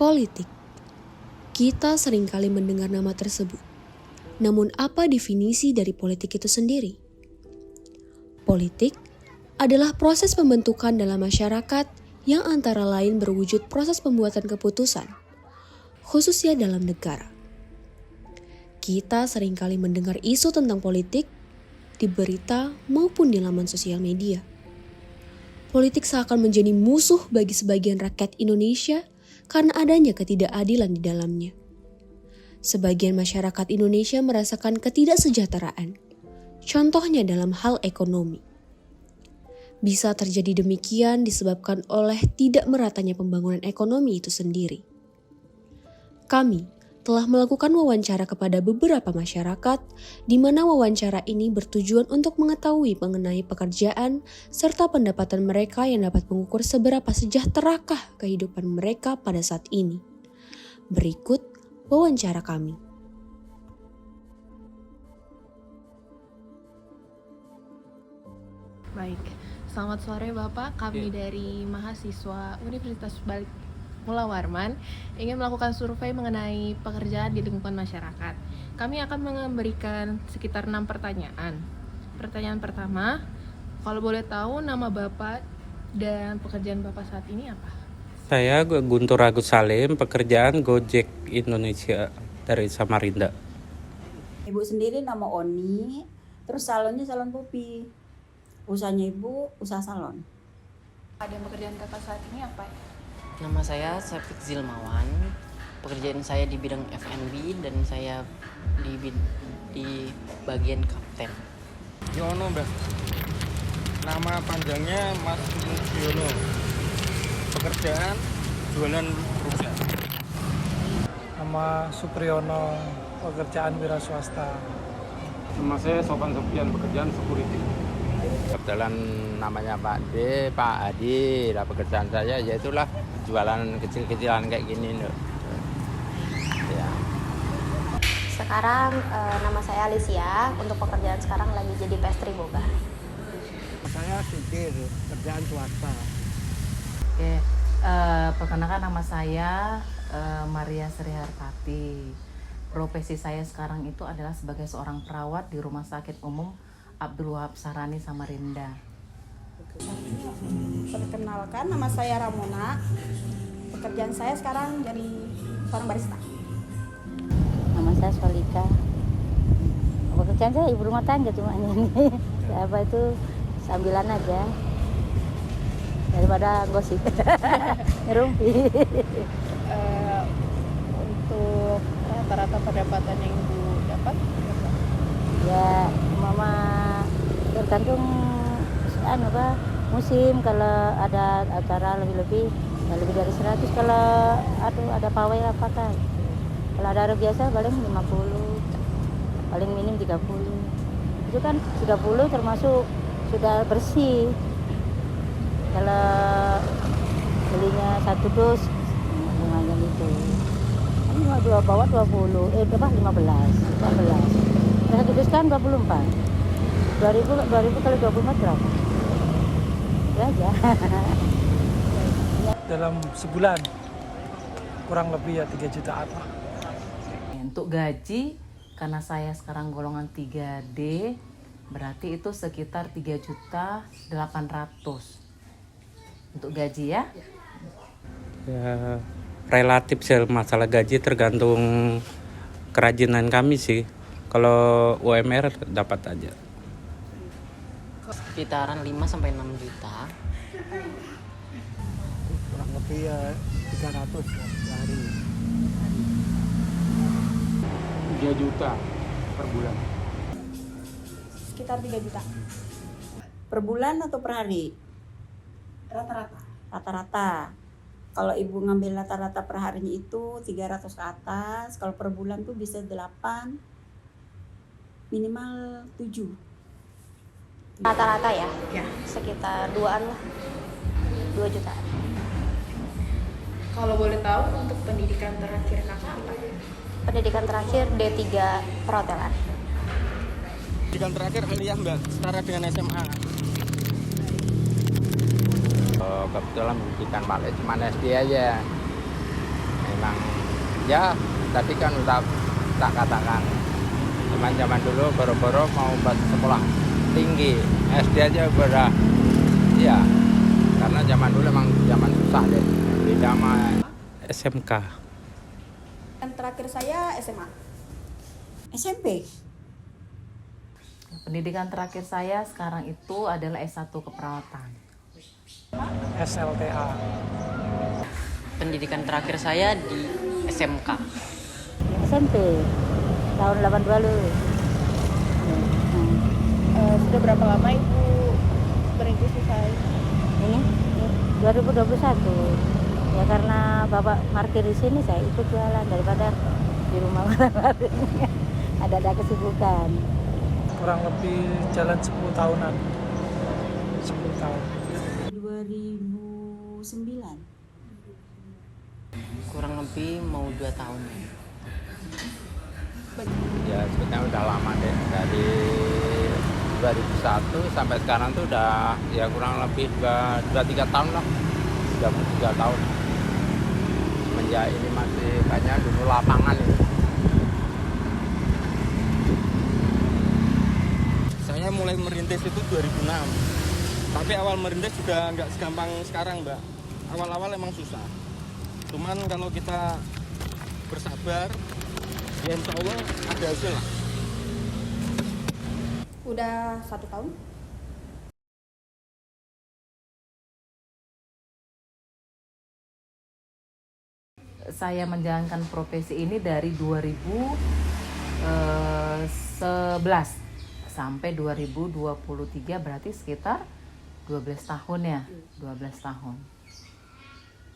Politik. Kita seringkali mendengar nama tersebut. Namun apa definisi dari politik itu sendiri? Politik adalah proses pembentukan dalam masyarakat yang antara lain berwujud proses pembuatan keputusan, khususnya dalam negara. Kita seringkali mendengar isu tentang politik di berita maupun di laman sosial media. Politik seakan menjadi musuh bagi sebagian rakyat Indonesia karena adanya ketidakadilan di dalamnya. Sebagian masyarakat Indonesia merasakan ketidaksejahteraan, contohnya dalam hal ekonomi. Bisa terjadi demikian disebabkan oleh tidak meratanya pembangunan ekonomi itu sendiri. Kami telah melakukan wawancara kepada beberapa masyarakat, di mana wawancara ini bertujuan untuk mengetahui mengenai pekerjaan serta pendapatan mereka yang dapat mengukur seberapa sejahterakah kehidupan mereka pada saat ini. Berikut wawancara kami. Baik, selamat sore Bapak. Kami dari mahasiswa Universitas Mula Warman ingin melakukan survei mengenai pekerjaan di lingkungan masyarakat. Kami akan memberikan sekitar 6 pertanyaan. Pertanyaan pertama, kalau boleh tahu nama Bapak dan pekerjaan Bapak saat ini apa? Saya Guntur Agus Salim, pekerjaan Gojek Indonesia dari Samarinda. Ibu sendiri nama Oni, terus salonnya salon kopi. Usahanya ibu usaha salon. Ada pekerjaan Bapak saat ini apa? Nama saya Syafiq Zilmawan. Pekerjaan saya di bidang F&B dan saya di bagian kapten. Yono, Mbak. Nama panjangnya Mas Yono. Pekerjaan jualan rujak. Nama Supriyono, pekerjaan wira swasta. Nama saya Sopan Sofian, pekerjaan security. Kebetulan namanya Pak D, Pak Adi, pekerjaan saya yaitulah jualan kecil-kecilan kayak gini. Ya. Sekarang nama saya Alicia, untuk pekerjaan sekarang lagi jadi pastry boga. Saya Sidir, kerjaan swasta. Oke, perkenalkan nama saya Maria Srihartati. Profesi saya sekarang itu adalah sebagai seorang perawat di Rumah Sakit Umum Abdul Wahab Sarani Samarinda. Perkenalkan, nama saya Ramona. Pekerjaan saya sekarang jadi seorang barista. Nama saya Solika. Pekerjaan saya ibu rumah tangga cuma ini. Apa itu sambilan aja daripada gosip. Ngerumpi. Untuk rata-rata pendapatan yang Ibu dapat? Ya, mama tergantung musim. Kalau ada acara lebih dari 100, kalau ada pawai apa kan. Kalau ada hari biasa paling 50, paling minim 30. Itu kan 30 termasuk sudah bersih. Kalau belinya 1 dus lumayan itu. Ini dua bawa 20, 15. 1 dus kan 24. 2000 kali 24 berapa? Ya aja. Dalam sebulan kurang lebih ya 3 jutaan lah. Untuk gaji, karena saya sekarang golongan 3D, berarti itu sekitar 3.800.000 untuk gaji ya. Ya, relatif sih masalah gaji tergantung kerajinan kami sih. Kalau UMR dapat aja. Sekitaran 5-6 juta. Kurang lebih ya 300 sehari. 3 juta per bulan. Sekitar 3 juta. Per bulan atau per hari? Rata-rata. Rata-rata. Kalau ibu ngambil rata-rata per harinya itu 300 ke atas. Kalau per bulan tuh bisa 8, minimal 7. Rata-rata ya? Ya. Sekitar 2-an lah. 2 jutaan. Kalau boleh tahu untuk pendidikan terakhir Kakak apa? Pendidikan terakhir D3 perhotelan. Pendidikan terakhir aliyah, Mbak, setara dengan SMA. Kebetulan pendidikan Pak cuma SD aja. memang ya tadi kan udah tak katakan zaman dulu boro-boro mau buat sekolah tinggi SD aja udah ya karena zaman dulu emang zaman susah deh beda sama SMK. Yang terakhir saya SMA. SMP. Pendidikan terakhir saya sekarang itu adalah S1 keperawatan. SLTA. Pendidikan terakhir saya di SMK. SMP tahun 82 lu. Sudah berapa lama Ibu berintis usaha ini? Ini 2021. Ya karena Bapak parkir di sini saya ikut jualan daripada di rumah orang-orang. Ada kesibukan. Kurang lebih jalan 10 tahunan. 10 tahun. 2009. Kurang lebih mau 2 tahun. ya sebetulnya udah lama deh dari 2001 sampai sekarang tuh udah ya kurang lebih 2-3 tahun lah, 3 tahun. Semenjak ini masih kayaknya dulu lapangan itu. Saya mulai merintis itu 2006. Tapi awal merintis juga nggak segampang sekarang, Mbak. Awal-awal emang susah. Cuman kalau kita bersabar, ya insya Allah ada hasil lah. Udah 1 tahun. Saya menjalankan profesi ini dari 2011 sampai 2023, berarti sekitar 12 tahun ya, 12 tahun.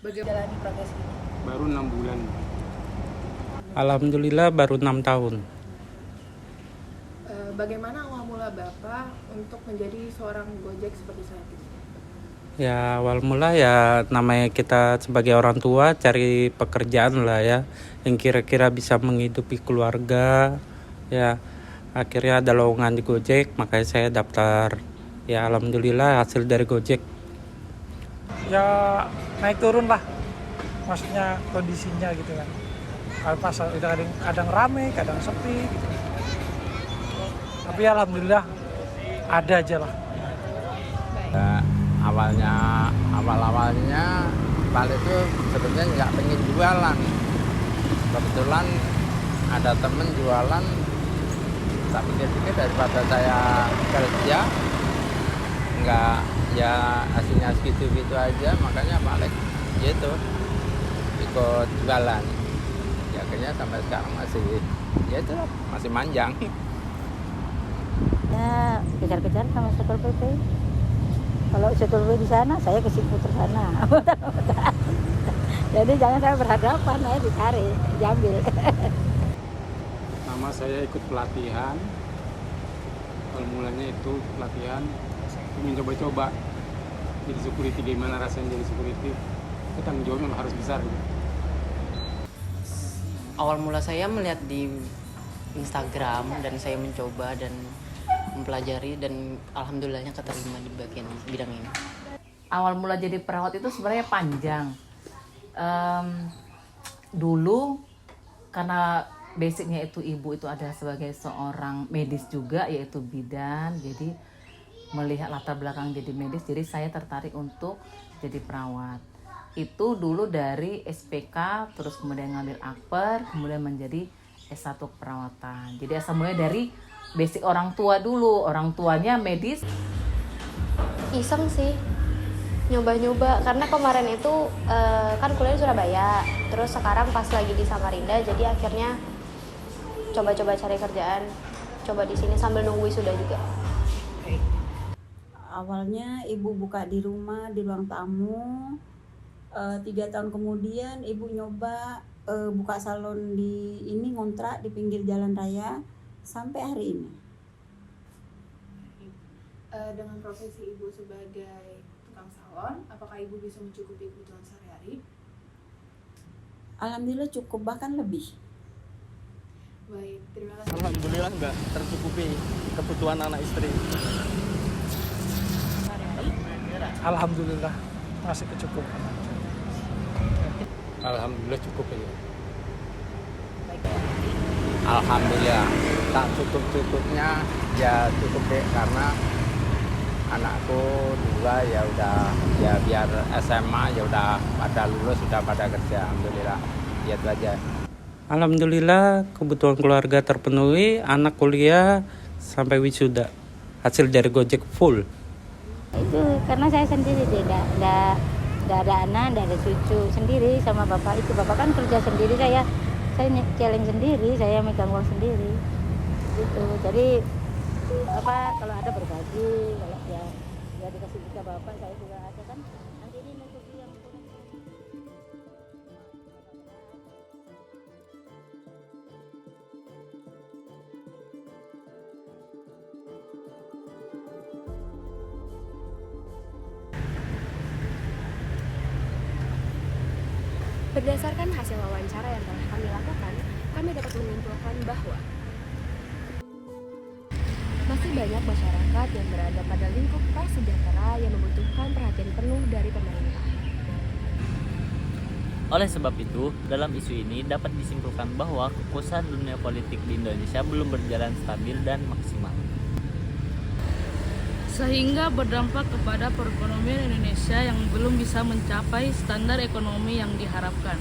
Bagaimana di profesi ini? Baru 6 bulan. Alhamdulillah baru 6 tahun. Bagaimana awal mula Bapak untuk menjadi seorang Gojek seperti saat ini? Ya awal mula ya namanya kita sebagai orang tua cari pekerjaan lah ya yang kira-kira bisa menghidupi keluarga. Ya akhirnya ada lowongan di Gojek, makanya saya daftar. Ya alhamdulillah hasil dari Gojek. Ya naik turun lah, maksudnya kondisinya gitu kan. Kalau pas kadang rame, kadang sepi gitu. Tapi alhamdulillah ada aja lah. Ya, awal-awalnya Pak itu sebenarnya nggak pengen jualan. Kebetulan ada temen jualan, tak pikir-pikir daripada saya kerja nggak ya hasilnya segitu-gitu aja, makanya Pak Alex gitu ikut jualan. Ya akhirnya sampai sekarang masih ya itu masih manjang. Ya kejar-kejar sama Satpol PP. Kalau Satpol PP di sana, saya ke situ ke sana. Jadi jangan saya berhadapan, saya dicari, diambil. Nama saya ikut pelatihan. Awal mulanya itu pelatihan, ingin coba-coba jadi security, gimana rasanya jadi security. Itu tanggung jawabnya harus besar gitu. Awal mula saya melihat di Instagram dan saya mencoba dan mempelajari dan alhamdulillahnya keterima di bagian bidang ini. Awal mula jadi perawat itu sebenarnya panjang. Dulu karena basicnya itu ibu itu adalah sebagai seorang medis juga, yaitu bidan, jadi melihat latar belakang jadi medis, jadi saya tertarik untuk jadi perawat. Itu dulu dari SPK, terus kemudian ngambil akper, kemudian menjadi S1 keperawatan. Jadi asal mulai dari basic orang tua dulu, orang tuanya medis. Iseng sih, nyoba-nyoba, karena kemarin itu kan kuliah di Surabaya, terus sekarang pas lagi di Samarinda, jadi akhirnya coba-coba cari kerjaan, coba di sini sambil nunggu wisuda juga. Awalnya ibu buka di rumah, di ruang tamu. 3 tahun kemudian ibu nyoba buka salon di ini, ngontrak di pinggir jalan raya sampai hari ini. Dengan profesi Ibu sebagai tukang salon, apakah Ibu bisa mencukupi kebutuhan sehari-hari? Alhamdulillah cukup, bahkan lebih. Baik, terima kasih. Alhamdulillah Mbak, tercukupi kebutuhan anak istri. Alhamdulillah masih kecukupan. Alhamdulillah cukup aja. Alhamdulillah tak cukup-cukupnya ya cukup deh, karena anakku dua ya udah ya biar SMA ya udah pada lulus, sudah pada kerja. Alhamdulillah, ya itu aja. Alhamdulillah kebutuhan keluarga terpenuhi, anak kuliah sampai wisuda, hasil dari Gojek full. Itu karena saya sendiri deh, nggak ada anak, nggak ada cucu, sendiri sama bapak itu. Bapak kan kerja sendiri, saya challenge sendiri, saya megang uang sendiri gitu. Jadi apa, kalau ada berbagi, kalau ya dikasih juga bapak, saya juga ada kan. Nanti ini nutupi yang kuning. Berdasarkan hasil wawancara yang telah kami lakukan, kami dapat menyimpulkan bahwa masih banyak masyarakat yang berada pada lingkup prasejahtera yang membutuhkan perhatian penuh dari pemerintah. Oleh sebab itu, dalam isu ini dapat disimpulkan bahwa kekuasaan dunia politik di Indonesia belum berjalan stabil dan maksimal, sehingga berdampak kepada perekonomian Indonesia yang belum bisa mencapai standar ekonomi yang diharapkan.